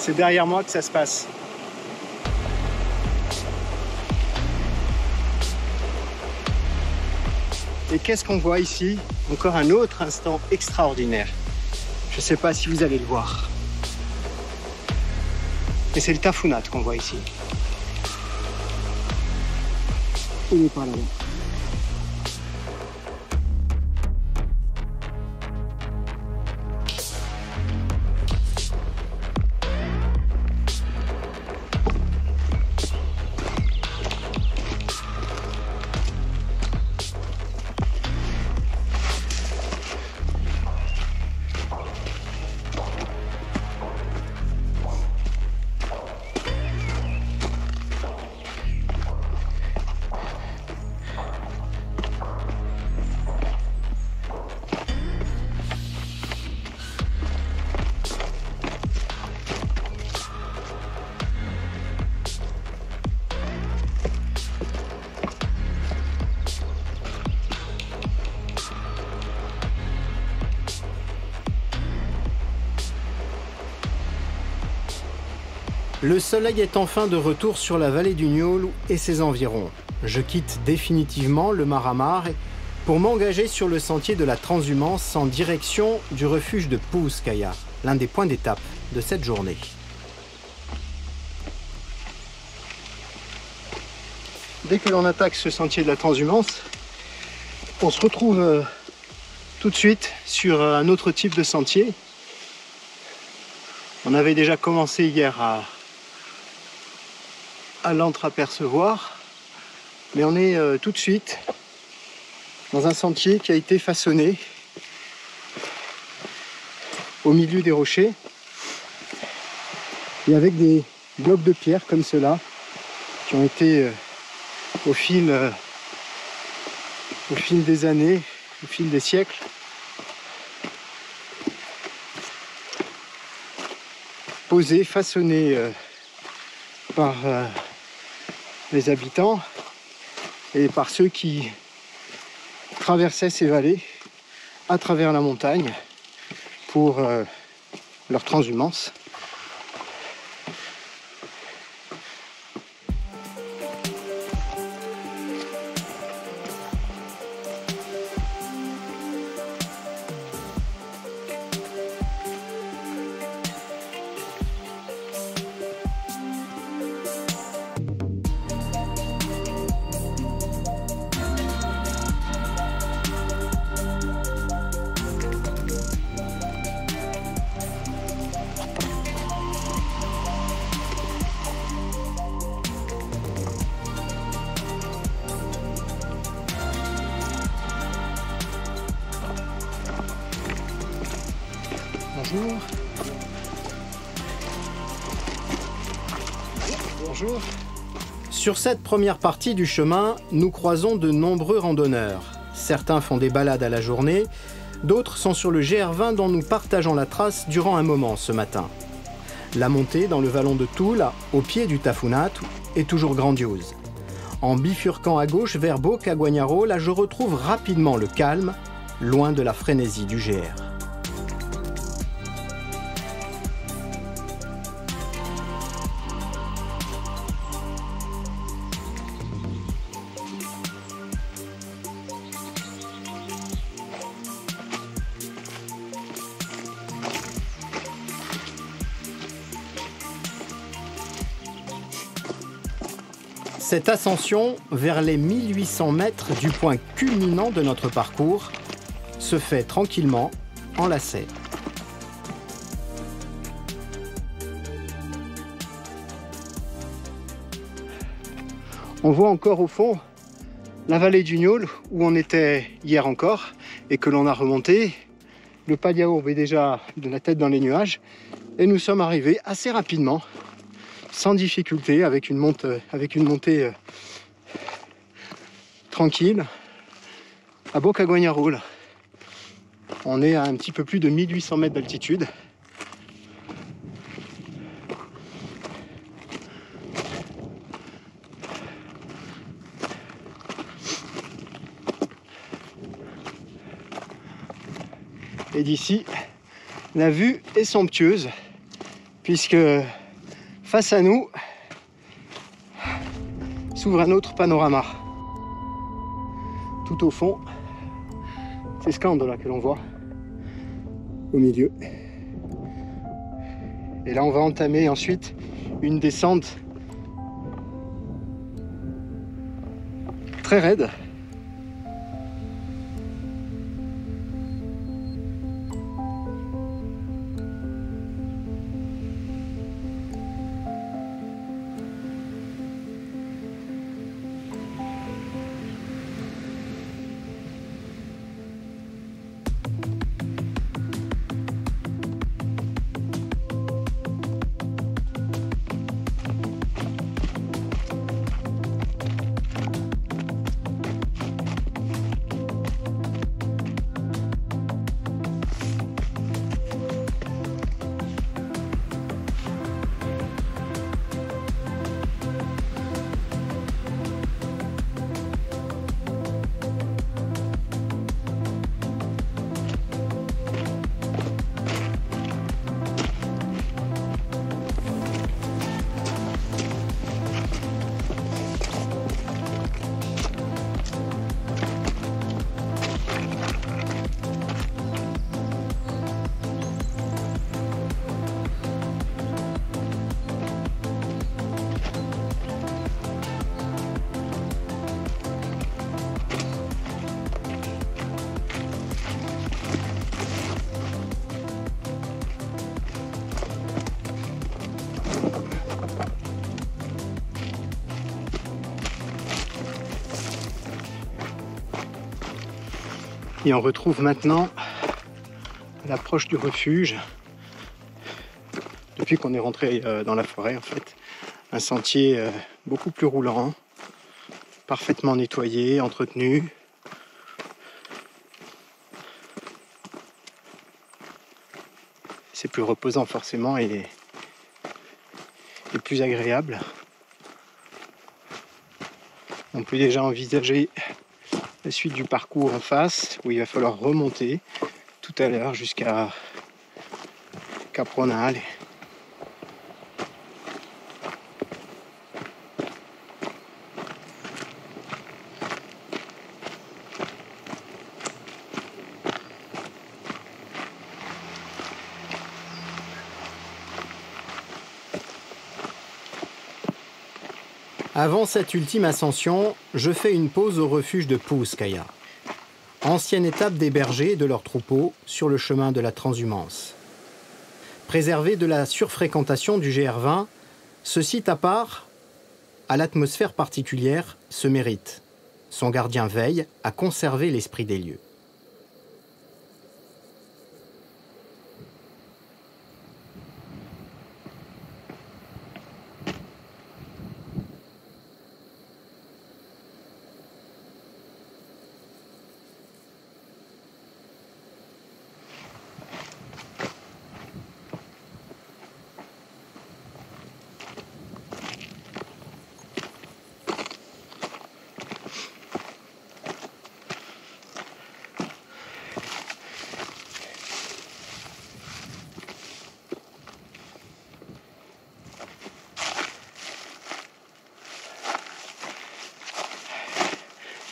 C'est derrière moi que ça se passe. Et qu'est-ce qu'on voit ici? Encore un autre instant extraordinaire. Je ne sais pas si vous allez le voir. Et c'est le Tafunat qu'on voit ici. Il est par là-bas. Le soleil est enfin de retour sur la vallée du Niol et ses environs. Je quitte définitivement le Maramar pour m'engager sur le sentier de la transhumance en direction du refuge de Pouskaya, l'un des points d'étape de cette journée. Dès que l'on attaque ce sentier de la transhumance, on se retrouve tout de suite sur un autre type de sentier. On avait déjà commencé hier à l'entreapercevoir, mais on est tout de suite dans un sentier qui a été façonné au milieu des rochers et avec des blocs de pierre comme ceux-là qui ont été au fil des années, au fil des siècles, posés, façonnés par les habitants et par ceux qui traversaient ces vallées à travers la montagne pour leur transhumance. Bonjour. Bonjour. Sur cette première partie du chemin, nous croisons de nombreux randonneurs. Certains font des balades à la journée, d'autres sont sur le GR20 dont nous partageons la trace durant un moment ce matin. La montée dans le vallon de Toul, au pied du Tafunat, est toujours grandiose. En bifurquant à gauche vers Bocaguagnaro, là je retrouve rapidement le calme, loin de la frénésie du GR. Cette ascension vers les 1800 mètres du point culminant de notre parcours se fait tranquillement en lacets. On voit encore au fond la vallée du Niol où on était hier encore et que l'on a remonté. Le Padiaourbe est déjà de la tête dans les nuages et nous sommes arrivés assez rapidement, sans difficulté, avec une montée tranquille à Bocaguagnaro. On est à un petit peu plus de 1800 mètres d'altitude. Et d'ici, la vue est somptueuse puisque face à nous s'ouvre un autre panorama. Tout au fond, c'est Scande là que l'on voit au milieu. Et là on va entamer ensuite une descente très raide. Et on retrouve maintenant l'approche du refuge. Depuis qu'on est rentré dans la forêt, en fait, un sentier beaucoup plus roulant, parfaitement nettoyé, entretenu. C'est plus reposant forcément et plus agréable. On peut déjà envisager la suite du parcours en face, où il va falloir remonter tout à l'heure jusqu'à Capronal. Avant cette ultime ascension, je fais une pause au refuge de Pouskaya, ancienne étape des bergers et de leurs troupeaux sur le chemin de la transhumance. Préservé de la surfréquentation du GR20, ce site à part, à l'atmosphère particulière, se mérite. Son gardien veille à conserver l'esprit des lieux.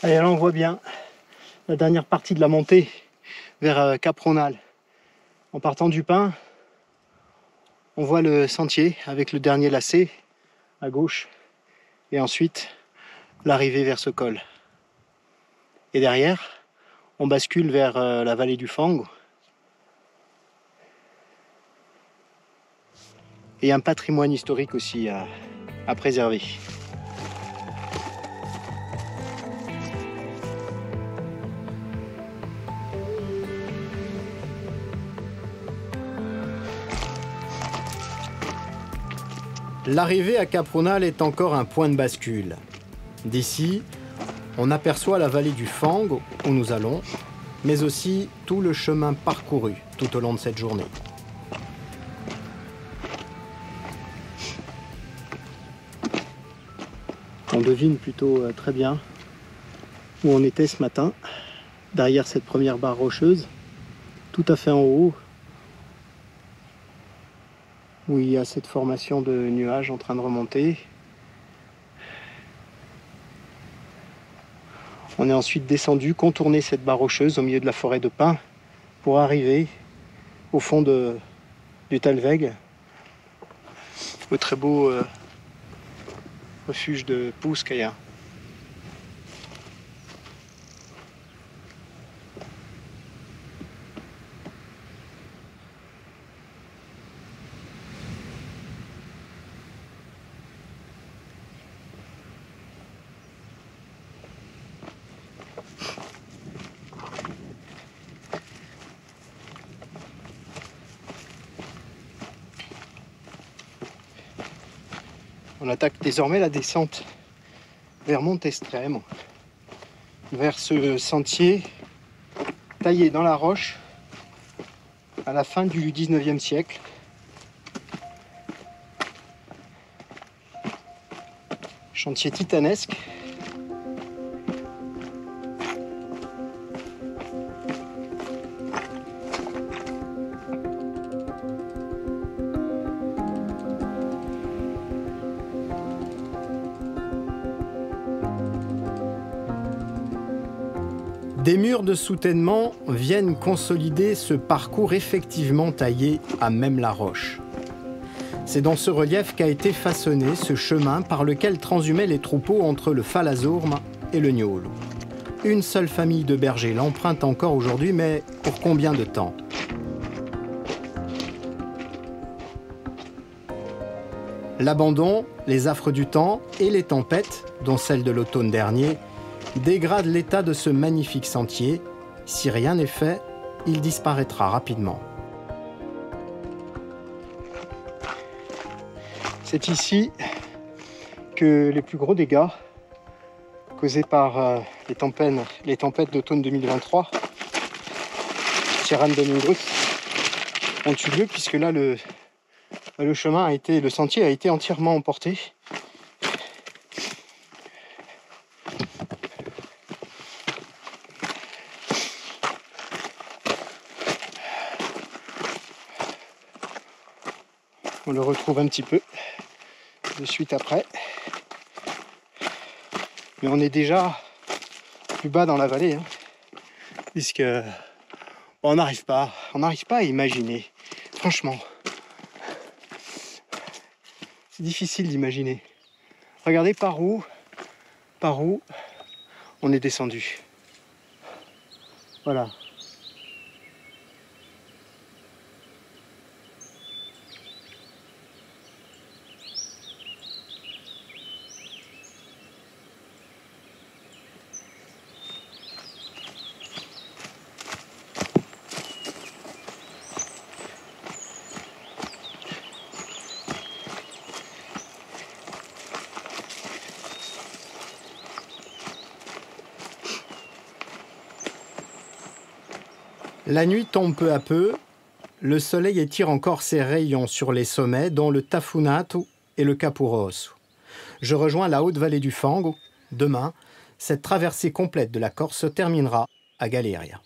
Allez, là on voit bien la dernière partie de la montée vers Capronal. En partant du Pin, on voit le sentier avec le dernier lacet à gauche et ensuite l'arrivée vers ce col. Et derrière, on bascule vers la vallée du Fang et un patrimoine historique aussi à préserver. L'arrivée à Capronal est encore un point de bascule. D'ici, on aperçoit la vallée du Fang où nous allons, mais aussi tout le chemin parcouru tout au long de cette journée. On devine plutôt très bien où on était ce matin, derrière cette première barre rocheuse, tout à fait en haut. où il y a cette formation de nuages en train de remonter. On est ensuite descendu, contourné cette barre rocheuse au milieu de la forêt de pins pour arriver au fond du Talweg, au très beau refuge de Pouskaya. On attaque désormais la descente vers Montestrem, vers ce sentier taillé dans la roche à la fin du 19e siècle. Chantier titanesque. Des murs de soutènement viennent consolider ce parcours effectivement taillé à même la roche. C'est dans ce relief qu'a été façonné ce chemin par lequel transhumaient les troupeaux entre le Falazourm et le Niolo. Une seule famille de bergers l'emprunte encore aujourd'hui, mais pour combien de temps? L'abandon, les affres du temps et les tempêtes, dont celle de l'automne dernier, dégradent l'état de ce magnifique sentier. Si rien n'est fait, il disparaîtra rapidement. C'est ici que les plus gros dégâts causés par les tempêtes d'automne 2023, Tiran de Mingrut, ont eu lieu, puisque là le sentier a été entièrement emporté. On le retrouve un petit peu de suite après. Mais on est déjà plus bas dans la vallée, hein, puisque on n'arrive pas à imaginer. Franchement, c'est difficile d'imaginer. Regardez par où on est descendu. Voilà. La nuit tombe peu à peu, le soleil étire encore ses rayons sur les sommets, dont le Tafunatu et le Kapurosu. Je rejoins la haute vallée du Fango. Demain, cette traversée complète de la Corse se terminera à Galeria.